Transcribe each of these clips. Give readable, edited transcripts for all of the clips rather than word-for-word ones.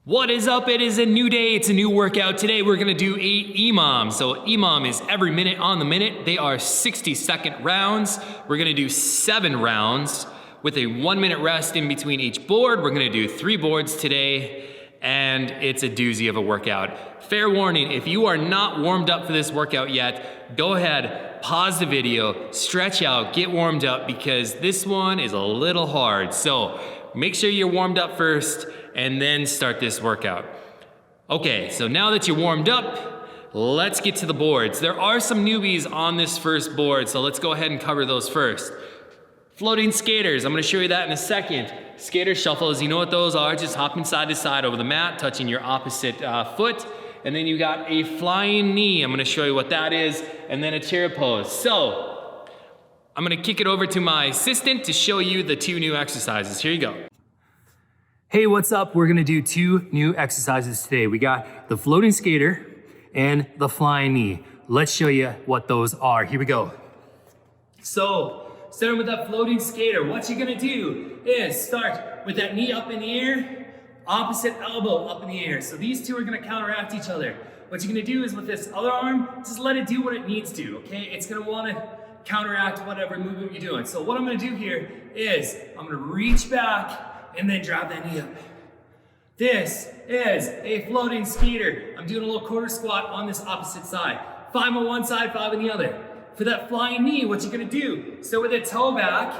What is up? It is a new day. It's a new workout. Today we're gonna do a EMOM. So EMOM is every minute on the minute. They are 60-second rounds. We're gonna do 7 rounds with a 1-minute rest in between each board. We're gonna do 3 boards today, and it's a doozy of a workout. Fair warning, if you are not warmed up for this workout yet, go ahead, pause the video, stretch out, get warmed up, because this one is a little hard. So make sure you're warmed up first and then start this workout. Okay, so now that you're warmed up, let's get to the boards. There are some newbies on this first board, so let's go ahead and cover those first. Floating skaters, I'm gonna show you that in a second. Skater shuffles, you know what those are, just hopping side to side over the mat, touching your opposite foot. And then you got a flying knee, I'm gonna show you what that is, and then a chair pose. So, I'm gonna kick it over to my assistant to show you the 2 new exercises. Here you go. Hey, what's up? We're gonna do 2 new exercises today. We got the floating skater and the flying knee. Let's show you what those are. Here we go. So, starting with that floating skater, what you're gonna do is start with that knee up in the air, opposite elbow up in the air. So these 2 are gonna counteract each other. What you're gonna do is with this other arm, just let it do what it needs to, okay? It's gonna wanna counteract whatever movement you're doing. So what I'm gonna do here is, I'm gonna reach back and then drop that knee up. This is a floating skater. I'm doing a little quarter squat on this opposite side. 5 on one side, 5 on the other. For that flying knee, what you're gonna do, so with the toe back,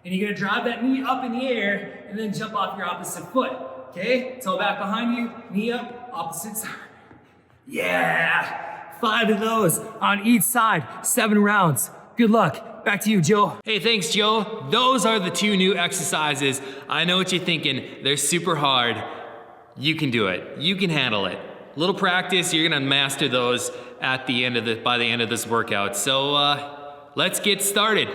and you're gonna drive that knee up in the air and then jump off your opposite foot. Okay, toe back behind you, knee up, opposite side. Yeah, 5 of those on each side, 7 rounds. Good luck. Back to you, Joe. Hey, thanks, Joe. Those are the 2 new exercises. I know what you're thinking. They're super hard. You can do it. You can handle it. Little practice, you're gonna master those at the end of by the end of this workout. So let's get started.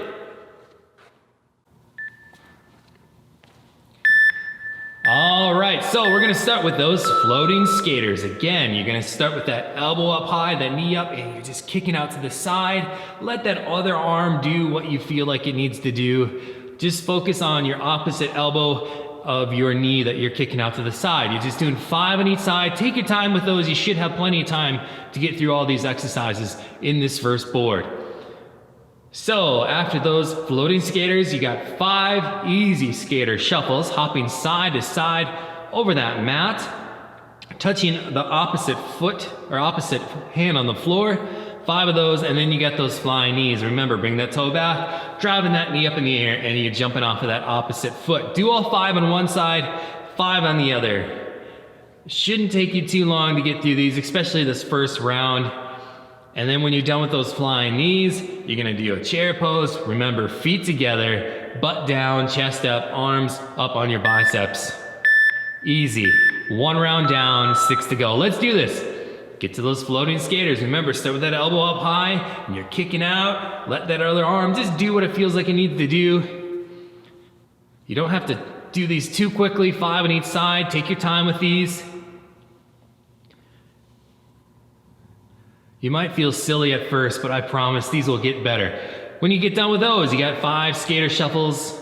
All right, so we're gonna start with those floating skaters. Again, you're gonna start with that elbow up high, that knee up, and you're just kicking out to the side. Let that other arm do what you feel like it needs to do. Just focus on your opposite elbow of your knee that you're kicking out to the side. You're just doing 5 on each side. Take your time with those. You should have plenty of time to get through all these exercises in this first board. So after those floating skaters, you got 5 easy skater shuffles, hopping side to side over that mat, touching the opposite foot or opposite hand on the floor. 5 of those, and then you got those flying knees. Remember, bring that toe back, driving that knee up in the air, and you're jumping off of that opposite foot. Do all 5 on one side, 5 on the other. Shouldn't take you too long to get through these, especially this first round. And then when you're done with those flying knees, you're gonna do a chair pose. Remember, feet together, butt down, chest up, arms up on your biceps. Easy. 1 round down, 6 to go. Let's do this. Get to those floating skaters. Remember, start with that elbow up high, and you're kicking out. Let that other arm just do what it feels like it needs to do. You don't have to do these too quickly, 5 on each side. Take your time with these. You might feel silly at first, but I promise these will get better. When you get done with those, you got 5 skater shuffles.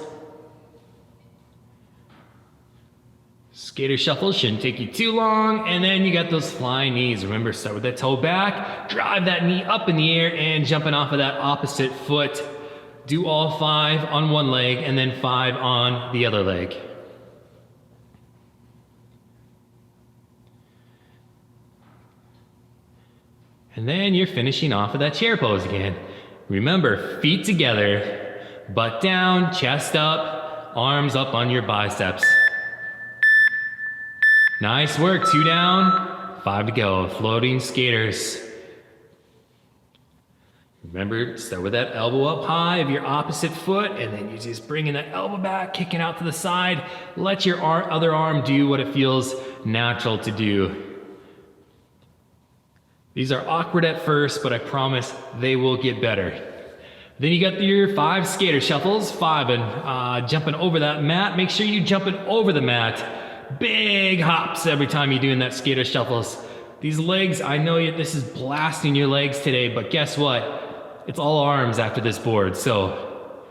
Skater shuffles shouldn't take you too long, and then you got those flying knees. Remember, start with that toe back, drive that knee up in the air, and jumping off of that opposite foot. Do all 5 on one leg, and then 5 on the other leg. And then you're finishing off with that chair pose again. Remember, feet together, butt down, chest up, arms up on your biceps. Nice work, 2 down, 5 to go. Floating skaters. Remember, start with that elbow up high of your opposite foot, and then you're just bringing that elbow back, kicking out to the side. Let your other arm do what it feels natural to do. These are awkward at first, but I promise they will get better. Then you got your 5 skater shuffles, 5 and jumping over that mat. Make sure you're jumping over the mat. Big hops every time you're doing that skater shuffles. These legs, I know this is blasting your legs today, but guess what? It's all arms after this board, so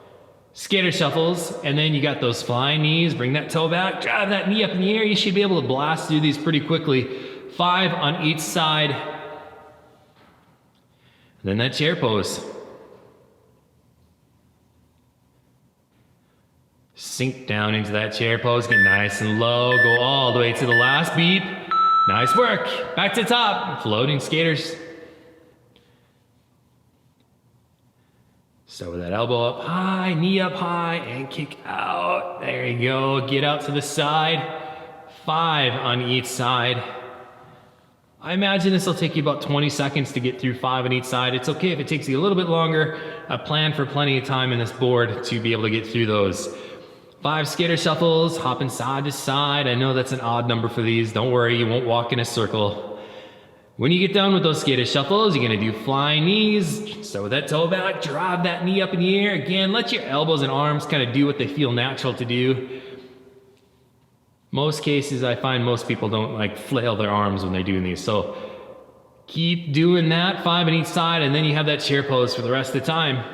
skater shuffles, and then you got those flying knees. Bring that toe back, drive that knee up in the air. You should be able to blast through these pretty quickly. 5 on each side. Then that chair pose. Sink down into that chair pose, get nice and low, go all the way to the last beat. Nice work. Back to the top, floating skaters. Start with that elbow up high, knee up high, and kick out. There you go, get out to the side. 5 on each side. I imagine this will take you about 20 seconds to get through 5 on each side. It's okay if it takes you a little bit longer. I plan for plenty of time in this board to be able to get through those. 5 skater shuffles, hopping side to side. I know that's an odd number for these. Don't worry, you won't walk in a circle. When you get done with those skater shuffles, you're gonna do flying knees. Start with that toe back, drive that knee up in the air. Again, let your elbows and arms kind of do what they feel natural to do. Most cases, I find most people don't like flail their arms when they're doing these. So keep doing that, 5 on each side, and then you have that chair pose for the rest of the time.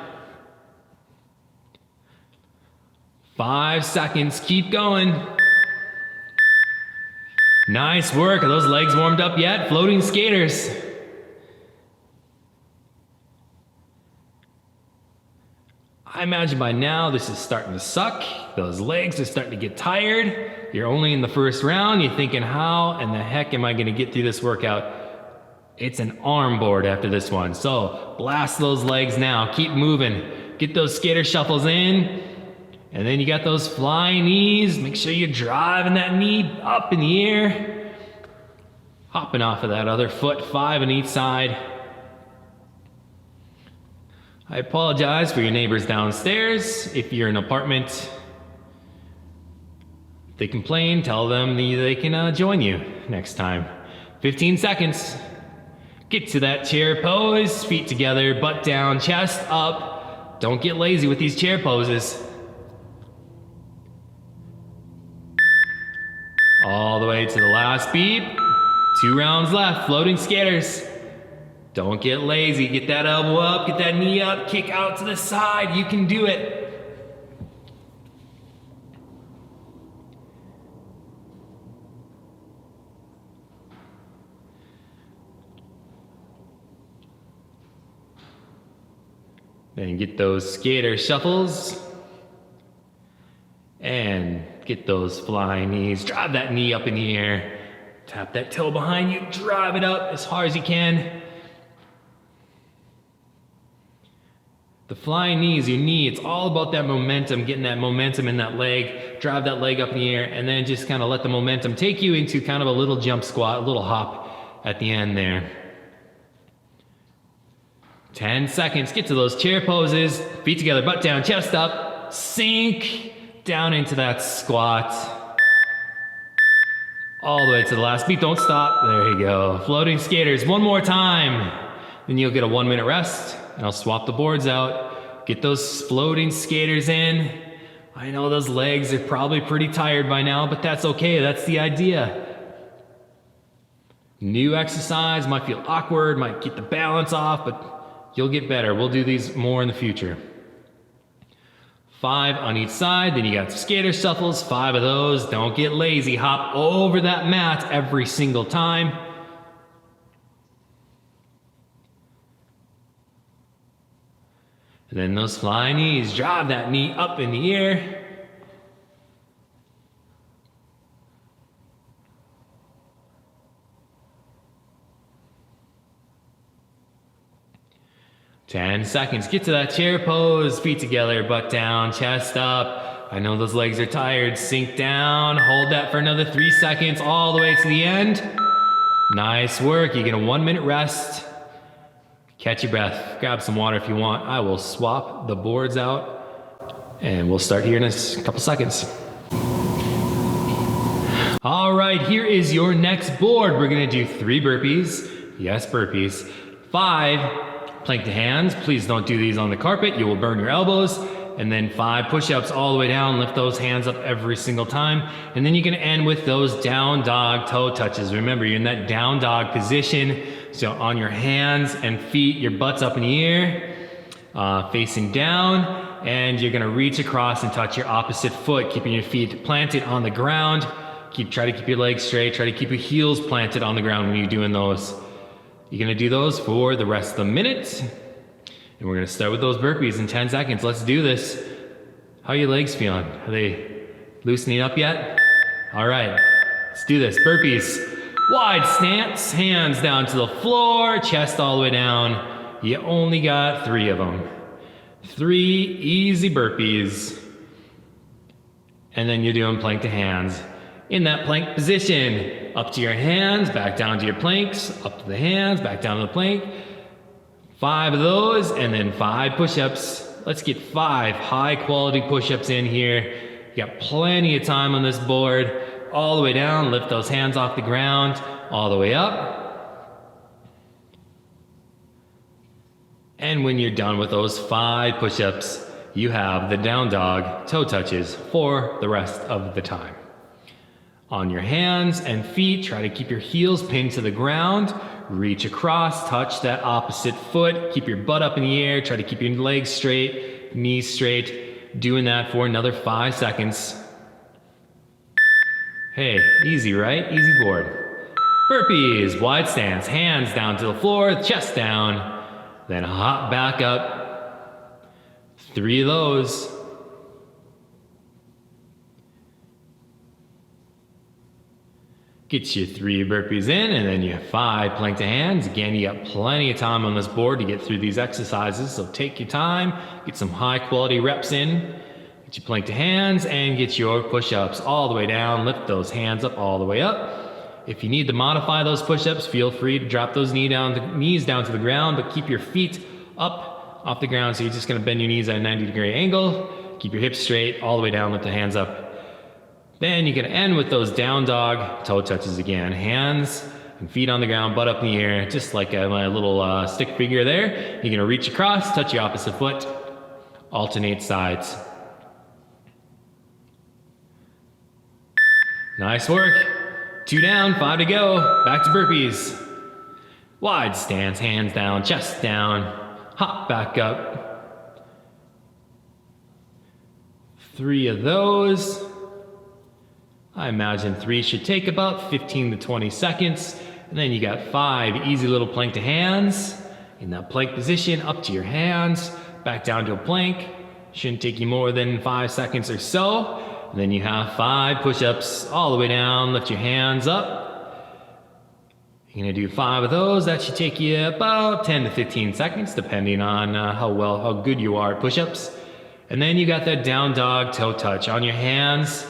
5 seconds, keep going. Nice work. Are those legs warmed up yet? Floating skaters. I imagine by now this is starting to suck. Those legs are starting to get tired. You're only in the first round. You're thinking, how in the heck am I going to get through this workout? It's an arm board after this one. So blast those legs now. Keep moving. Get those skater shuffles in. And then you got those flying knees. Make sure you're driving that knee up in the air. Hopping off of that other foot, 5 on each side. I apologize for your neighbors downstairs. If you're in an apartment, if they complain, tell them they can join you next time. 15 seconds. Get to that chair pose. Feet together, butt down, chest up. Don't get lazy with these chair poses. All the way to the last beat. 2 rounds left, floating skaters. Don't get lazy, get that elbow up, get that knee up, kick out to the side, you can do it. Then get those skater shuffles. And get those flying knees. Drive that knee up in the air. Tap that toe behind you. Drive it up as hard as you can. The flying knee is your knee. It's all about that momentum, getting that momentum in that leg. Drive that leg up in the air, and then just kind of let the momentum take you into kind of a little jump squat, a little hop at the end there. 10 seconds. Get to those chair poses. Feet together, butt down, chest up. Sink down into that squat. All the way to the last beat. Don't stop. There you go. Floating skaters. One more time. Then you'll get a 1-minute rest. And I'll swap the boards out. Get those floating skaters in. I know those legs are probably pretty tired by now, but that's okay. That's the idea. New exercise. Might feel awkward. Might get the balance off, but you'll get better. We'll do these more in the future. 5 on each side, then you got skater shuffles, 5 of those. Don't get lazy, hop over that mat every single time. And then those flying knees, drive that knee up in the air. Ten seconds. Get to that chair pose. Feet together, butt down, chest up. I know those legs are tired. Sink down. Hold that for another 3 seconds all the way to the end. Nice work. You get a 1-minute rest. Catch your breath. Grab some water if you want. I will swap the boards out and we'll start here in a couple seconds. All right, here is your next board. We're gonna do 3 burpees. Yes, burpees. 5 plank to hands. Please don't do these on the carpet. You will burn your elbows. And then 5 push-ups all the way down. Lift those hands up every single time. And then you're gonna end with those down dog toe touches. Remember, you're in that down dog position. So on your hands and feet, your butt's up in the air, facing down. and you're gonna reach across and touch your opposite foot, keeping your feet planted on the ground. Try to keep your legs straight, try to keep your heels planted on the ground when you're doing those. You're gonna do those for the rest of the minute. And we're gonna start with those burpees in 10 seconds. Let's do this. How are your legs feeling? Are they loosening up yet? All right, let's do this. Burpees. Wide stance, hands down to the floor, chest all the way down. You only got 3 of them. 3 easy burpees. And then you're doing plank to hands. In that plank position, up to your hands, back down to your planks, up to the hands, back down to the plank. 5 of those, and then 5 push-ups. Let's get 5 high-quality push-ups in here. You got plenty of time on this board. All the way down, lift those hands off the ground, all the way up. And when you're done with those 5 push-ups, you have the down dog toe touches for the rest of the time. On your hands and feet, try to keep your heels pinned to the ground. Reach across, touch that opposite foot. Keep your butt up in the air. Try to keep your legs straight, knees straight. Doing that for another 5 seconds. Hey, easy, right? Easy board. Burpees, wide stance, hands down to the floor, chest down. Then hop back up. 3 of those. Get your 3 burpees in, and then you have 5 plank to hands. Again, you got plenty of time on this board to get through these exercises, so take your time, get some high quality reps in. Get your plank to hands and get your push-ups all the way down. Lift those hands up all the way up. If you need to modify those push-ups, feel free to drop those knees down to the ground, but keep your feet up off the ground. So you're just gonna bend your knees at a 90-degree angle. Keep your hips straight all the way down, lift the hands up. Then you're gonna end with those down dog toe touches again. Hands and feet on the ground, butt up in the air, just like my little stick figure there. You're gonna reach across, touch your opposite foot, alternate sides. Nice work. 2 down, 5 to go. Back to burpees. Wide stance, hands down, chest down. Hop back up. 3 of those. I imagine 3 should take about 15 to 20 seconds. And then you got 5 easy little plank to hands. In that plank position, up to your hands, back down to a plank. Shouldn't take you more than 5 seconds or so. And then you have 5 push-ups all the way down. Lift your hands up. You're gonna do 5 of those. That should take you about 10 to 15 seconds, depending on how good you are at push-ups. And then you got that down dog toe touch on your hands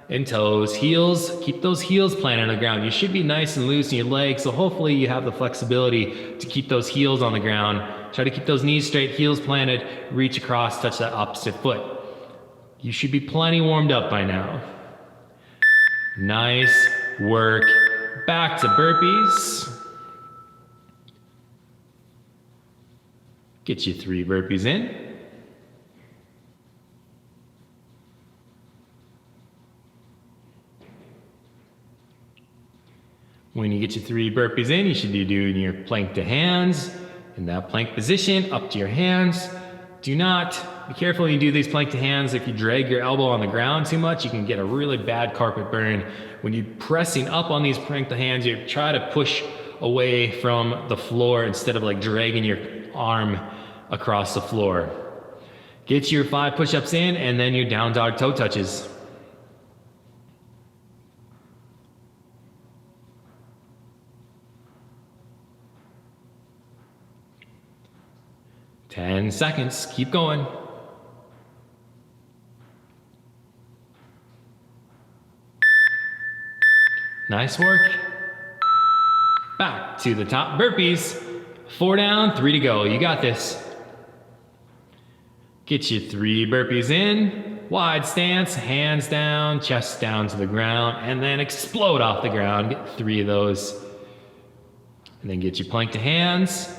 and toes, heels. Keep those heels planted on the ground. You should be nice and loose in your legs, so hopefully you have the flexibility to keep those heels on the ground. Try to keep those knees straight, heels planted, reach across, touch that opposite foot. You should be plenty warmed up by now. Nice work. Back to burpees. Get your 3 burpees in. When you get your 3 burpees in, you should be doing your plank to hands. In that plank position, up to your hands. Do not, be careful when you do these plank to hands. If you drag your elbow on the ground too much, you can get a really bad carpet burn. When you're pressing up on these plank to hands, you try to push away from the floor instead of like dragging your arm across the floor. Get your 5 push-ups in, and then your down dog toe touches. Ten seconds, keep going. Nice work. Back to the top burpees. 4 down, 3 to go. You got this. Get your 3 burpees in. Wide stance, hands down, chest down to the ground, and then explode off the ground. Get 3 of those. And then get your plank to hands.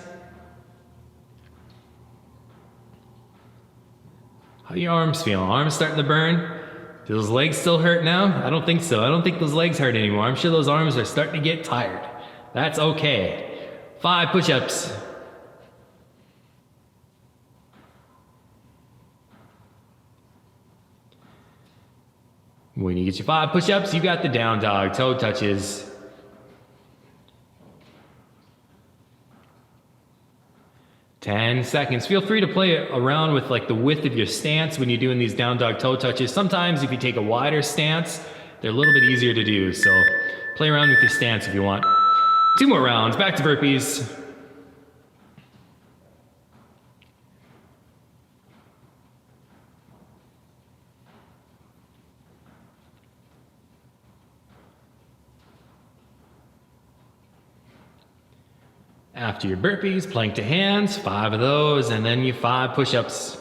How are your arms feeling? Arms starting to burn? Do those legs still hurt now? I don't think so. I don't think those legs hurt anymore. I'm sure those arms are starting to get tired. That's okay. 5 push-ups. When you get your 5 push-ups, you got the down dog, toe touches. 10 seconds. Feel free to play around with like the width of your stance when you're doing these down dog toe touches. Sometimes if you take a wider stance, they're a little bit easier to do. So play around with your stance if you want. 2 more rounds, back to burpees. After your burpees, plank to hands, 5 of those, and then you 5 push-ups.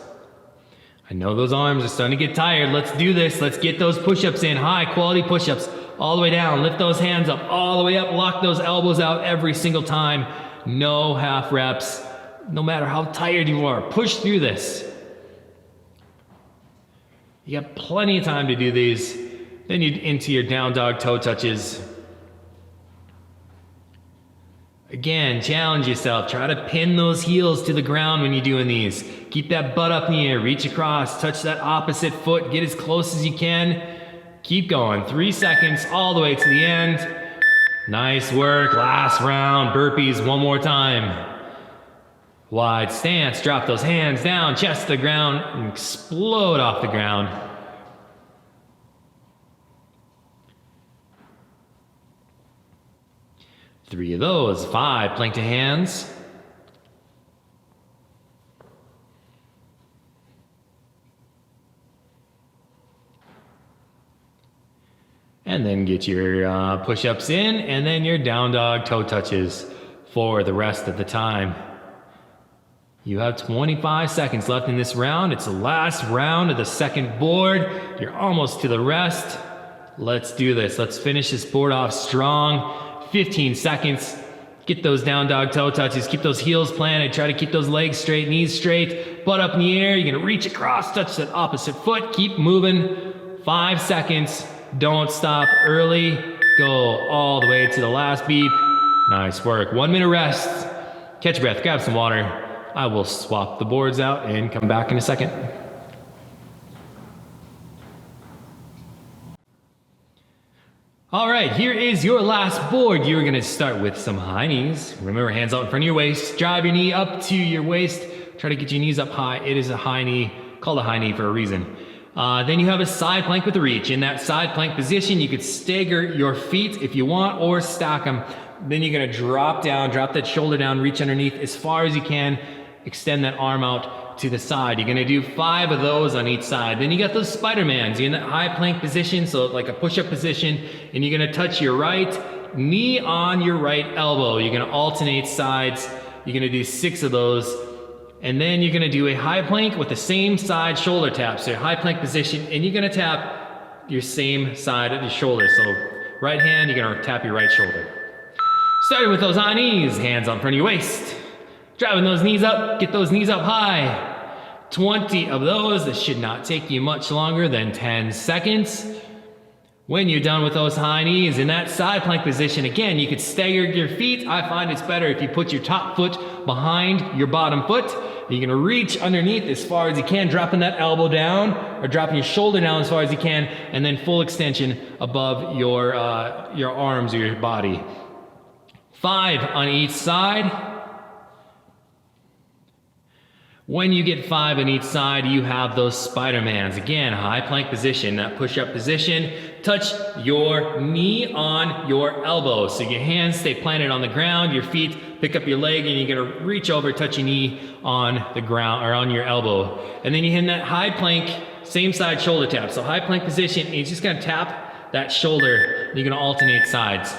I know those arms are starting to get tired. Let's do this. Let's get those push-ups in. High quality push-ups all the way down. Lift those hands up all the way up. Lock those elbows out every single time. No half reps. No matter how tired you are, push through this. You got plenty of time to do these. Then you into your down dog toe touches. Again, challenge yourself. Try to pin those heels to the ground when you're doing these. Keep that butt up in the air. Reach across. Touch that opposite foot. Get as close as you can. Keep going. 3 seconds all the way to the end. Nice work. Last round. Burpees one more time. Wide stance. Drop those hands down. Chest to the ground. And explode off the ground. Three of those. 5 plank to hands. And then get your push-ups in, and then your down dog toe touches for the rest of the time. You have 25 seconds left in this round. It's the last round of the second board. You're almost to the rest. Let's do this. Let's finish this board off strong. 15 seconds. Get those down dog toe touches. Keep those heels planted. Try to keep those legs straight, knees straight, butt up in the air. You're gonna reach across, touch that opposite foot. Keep moving. 5 seconds. Don't stop early. Go all the way to the last beep. Nice work. 1 minute rest. Catch your breath. Grab some water. I will swap the boards out and come back in a second. All right, here is your last board. You're gonna start with some high knees. Remember, hands out in front of your waist. Drive your knee up to your waist. Try to get your knees up high. It is a high knee, called a high knee for a reason. Then you have a side plank with a reach. In that side plank position, you could stagger your feet if you want, or stack them. Then you're gonna drop down, drop that shoulder down, reach underneath as far as you can. Extend that arm out to the side. You're gonna do 5 of those on each side. Then you got those Spidermans. You're in that high plank position, so like a push-up position, and you're gonna touch your right knee on your right elbow. You're gonna alternate sides. You're gonna do 6 of those. And then you're gonna do a high plank with the same side shoulder tap. So your high plank position, and you're gonna tap your same side of your shoulder. So right hand, you're gonna tap your right shoulder. Starting with those high knees, hands on front of your waist. Driving those knees up, get those knees up high. 20 of those. This should not take you much longer than 10 seconds. When you're done with those high knees in that side plank position, again, you could stagger your feet. I find it's better if you put your top foot behind your bottom foot. You're gonna reach underneath as far as you can, dropping that elbow down or dropping your shoulder down as far as you can, and then full extension above your arms or your body. 5 on each side. When you get 5 on each side, you have those Spidermans. Again, high plank position, that push-up position. Touch your knee on your elbow. So your hands stay planted on the ground, your feet pick up your leg, and you're gonna reach over, touch your knee on the ground or on your elbow. And then you hit that high plank, same side shoulder tap. So high plank position, and you're just gonna tap that shoulder. And you're gonna alternate sides.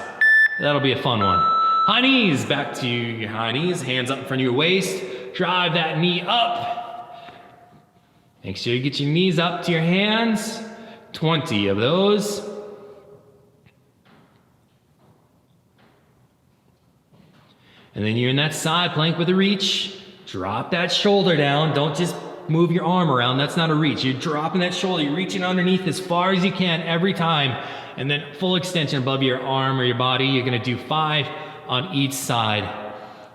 That'll be a fun one. High knees, back to your high knees, hands up in front of your waist. Drive that knee up. Make sure you get your knees up to your hands. 20 of those. And then you're in that side plank with a reach. Drop that shoulder down. Don't just move your arm around. That's not a reach. You're dropping that shoulder. You're reaching underneath as far as you can every time. And then full extension above your arm or your body. You're gonna do 5 on each side.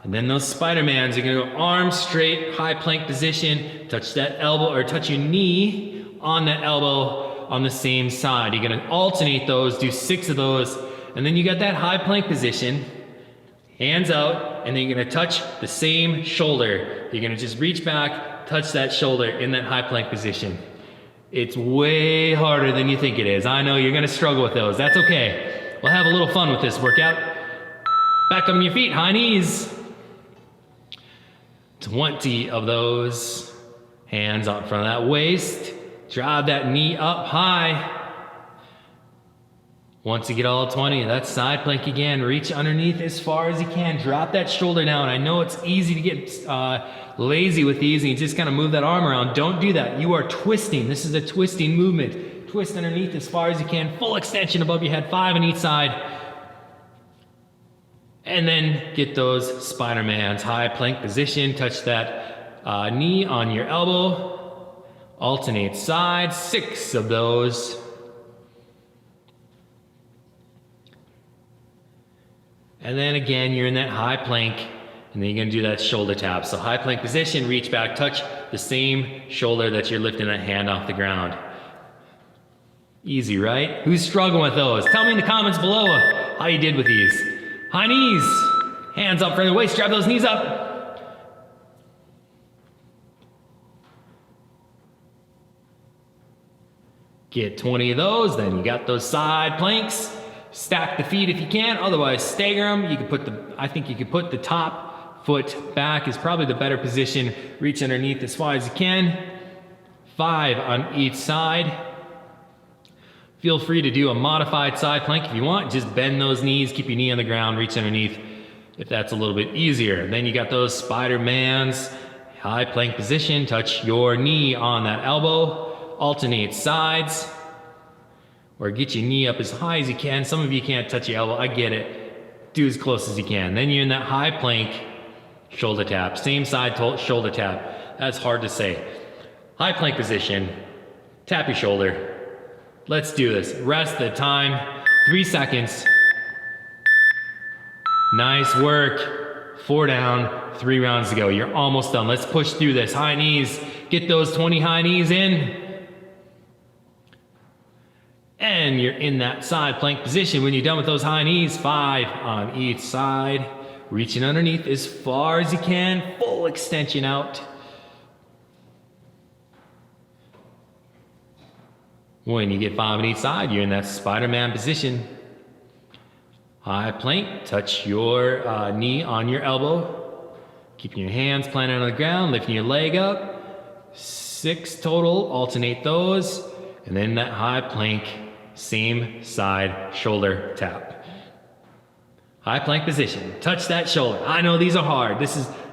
And then those Spidermans, you're gonna go arms straight, high plank position, touch that elbow or touch your knee on that elbow, on the same side. You're gonna alternate those, do 6 of those, and then you got that high plank position, hands out, and then you're gonna touch the same shoulder. You're gonna just reach back, touch that shoulder in that high plank position. It's way harder than you think it is. I know you're gonna struggle with those. That's okay. We'll have a little fun with this workout. Back up on your feet, high knees. 20 of those. Hands out in front of that waist. Drive that knee up high. Once you get all 20, that's side plank again. Reach underneath as far as you can. Drop that shoulder down. I know it's easy to get lazy with these and you just kind of move that arm around. Don't do that. You are twisting. This is a twisting movement. Twist underneath as far as you can. Full extension above your head. 5 on each side. And then get those Spidermans. High plank position. Touch that knee on your elbow. Alternate sides. 6 of those. And then again, you're in that high plank, and then you're gonna do that shoulder tap. So high plank position, reach back, touch the same shoulder that you're lifting that hand off the ground. Easy, right? Who's struggling with those? Tell me in the comments below how you did with these. High knees, hands up for the waist, drive those knees up. Get 20 of those, then you got those side planks. Stack the feet if you can, otherwise stagger them. You can put I think you could put the top foot back is probably the better position. Reach underneath as far as you can. 5 on each side. Feel free to do a modified side plank if you want. Just bend those knees, keep your knee on the ground, reach underneath if that's a little bit easier. Then you got those Spidermans, high plank position. Touch your knee on that elbow. Alternate sides. Or get your knee up as high as you can. Some of you can't touch your elbow, I get it. Do as close as you can. Then you're in that high plank, shoulder tap. Same side shoulder tap. That's hard to say. High plank position, tap your shoulder. Let's do this. Rest the time, 3 seconds. Nice work. 4 down, 3 rounds to go. You're almost done. Let's push through this. High knees, get those 20 high knees in. And you're in that side plank position. When you're done with those high knees, 5 on each side. Reaching underneath as far as you can. Full extension out. When you get 5 on each side, you're in that Spider-Man position. High plank, touch your knee on your elbow. Keeping your hands planted on the ground, lifting your leg up. 6 total, alternate those. And then that high plank, same side shoulder tap. High plank position, touch that shoulder. I know these are hard.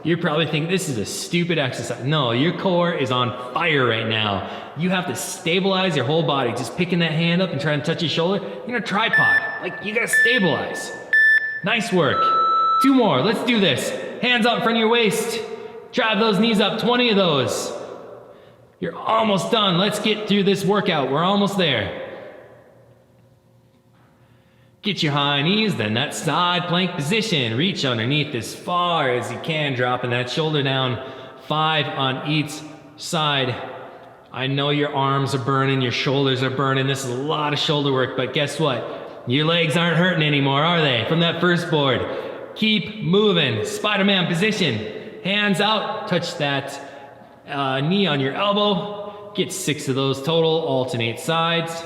You're probably thinking this is a stupid exercise. No, your core is on fire right now. You have to stabilize your whole body. Just picking that hand up and trying to touch your shoulder, you're in a tripod. Like, you gotta stabilize. Nice work. 2 more, let's do this. Hands up in front of your waist. Drive those knees up, 20 of those. You're almost done. Let's get through this workout. We're almost there. Get your high knees, then that side plank position. Reach underneath as far as you can, dropping that shoulder down. 5 on each side. I know your arms are burning, your shoulders are burning. This is a lot of shoulder work, but guess what? Your legs aren't hurting anymore, are they? From that first board. Keep moving. Spider-Man position. Hands out, touch that knee on your elbow. Get 6 of those total, alternate sides.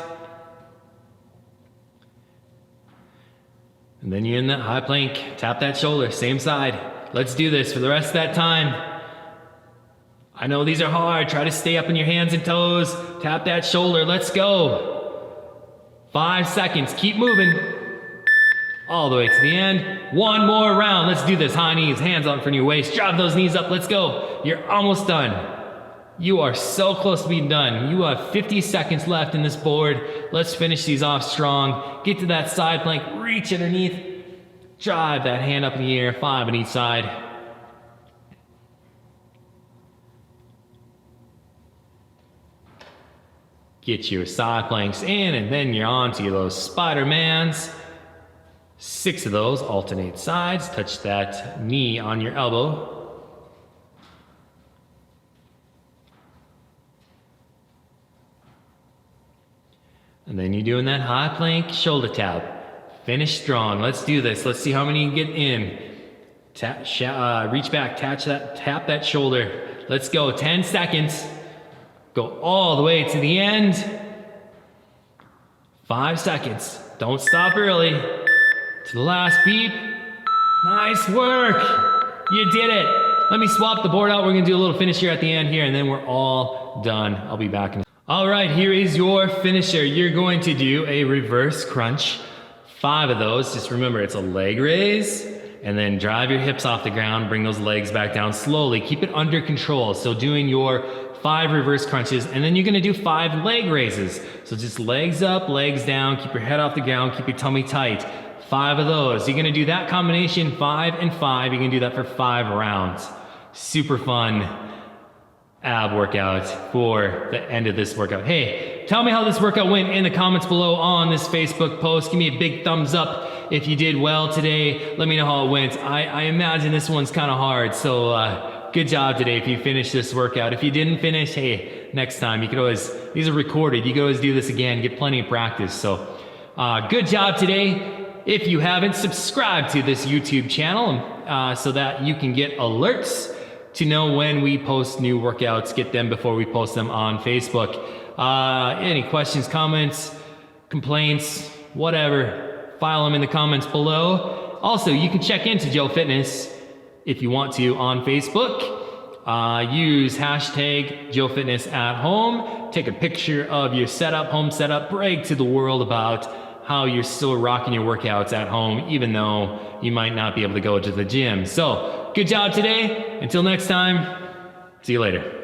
And then you're in that high plank, tap that shoulder, same side. Let's do this for the rest of that time. I know these are hard, try to stay up on your hands and toes, tap that shoulder, let's go. 5 seconds, keep moving. All the way to the end. 1 more round, let's do this. High knees, hands out in front of your waist, drive those knees up, let's go. You're almost done. You are so close to being done. You have 50 seconds left in this board. Let's finish these off strong. Get to that side plank, reach underneath. Drive that hand up in the air, 5 on each side. Get your side planks in, and then you're on to those Spider-Mans. 6 of those, alternate sides. Touch that knee on your elbow. And then you're doing that high plank shoulder tap. Finish strong. Let's do this. Let's see how many you can get in. Reach back, tap that shoulder. Let's go, 10 seconds. Go all the way to the end. 5 seconds. Don't stop early. To the last beep. Nice work. You did it. Let me swap the board out. We're gonna do a little finish here at the end here, and then we're all done. I'll be back in. All right, here is your finisher. You're going to do a reverse crunch. 5 of those. Just remember, it's a leg raise, and then drive your hips off the ground, bring those legs back down slowly. Keep it under control. So doing your 5 reverse crunches, and then you're gonna do 5 leg raises. So just legs up, legs down, keep your head off the ground, keep your tummy tight. 5 of those. You're gonna do that combination, 5 and 5. You're gonna do that for 5 rounds. Super fun ab workout for the end of this workout. Hey, tell me how this workout went in the comments below on this Facebook post. Give me a big thumbs up if you did well today. Let me know how it went. I imagine this one's kind of hard, so good job today if you finished this workout. If you didn't finish, hey, next time you could always, these are recorded, you could always do this again, get plenty of practice. So good job today. If you haven't, subscribe to this YouTube channel so that you can get alerts to know when we post new workouts, get them before we post them on Facebook. Any questions, comments, complaints, whatever, file them in the comments below. Also, you can check into Joe Fitness if you want to on Facebook. Use hashtag joefitness@home. Take a picture of your setup, home setup, brag to the world about how you're still rocking your workouts at home, even though you might not be able to go to the gym. So, good job today. Until next time, see you later.